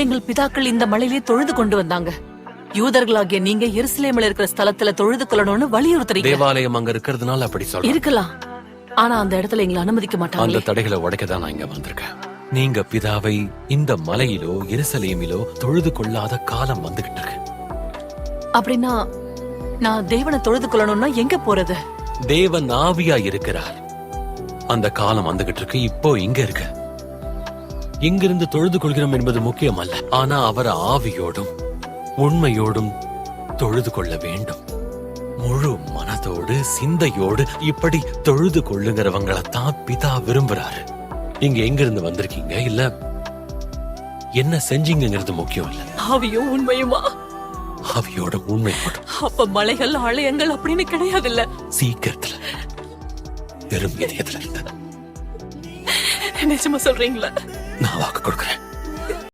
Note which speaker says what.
Speaker 1: எங்கள் பிதாக்கள் இந்த மலையிலே தொழுது கொண்டு வந்தாங்க. யூதர்களாகிய நீங்க எருசலேமில் இருக்கிற ஸ்தலத்துல தொழுது கொள்ளணும்னு வலியுறுத்துறீங்க.
Speaker 2: தேவாலயம் அங்க இருக்கிறதுனால அப்படி சொல்றேன்.
Speaker 1: இருக்கலாம், ஆனா அந்த இடத்துல எங்களை அனுமதிக்க மாட்டாங்க.
Speaker 2: அந்த தடைகளை உடைக்கதான் நான் இங்க வந்திருக்கேன். நீங்க பிதாவை இந்த மலையிலோ எருசலேமிலோ தொழுது கொள்ளாத காலம் வந்துகிட்டு இருக்கு.
Speaker 1: அப்படின்னா நான் தேவனை தொழுது கொள்ளணும்னா எங்க போறது?
Speaker 2: தேவன் ஆவியா இருக்கிறார். அந்த காலம் வந்துகிட்டு இருக்கு. இப்போ இங்க இருக்கு. இங்கிருந்து தொழுது கொள்கிறோம் என்பது முக்கியம் அல்ல, ஆனா அவர் ஆவியோடும் உண்மையோடும் தொழுது கொள்ள வேண்டும். முழு மனதோடு சிந்தையோடு இப்படி தொழுது கொள்ளுங்கிறவங்களைத்தான் பிதா விரும்புறாரு. இங்க எங்கிருந்து வந்திருக்கீங்க இல்ல என்ன செஞ்சீங்கிறது முக்கியம் இல்ல.
Speaker 1: ஆவியும் உண்மையுமா?
Speaker 2: ஆவியோட உண்மையோடும்.
Speaker 1: அப்ப மலைகள் ஆலயங்கள் அப்படின்னு கிடையாது இல்ல?
Speaker 2: சீக்கிரத்துல வெறும் இதயத்துல
Speaker 1: நிஜமா சொல்றீங்களா?
Speaker 2: நான் வாக்கு கொடுக்கிறேன்.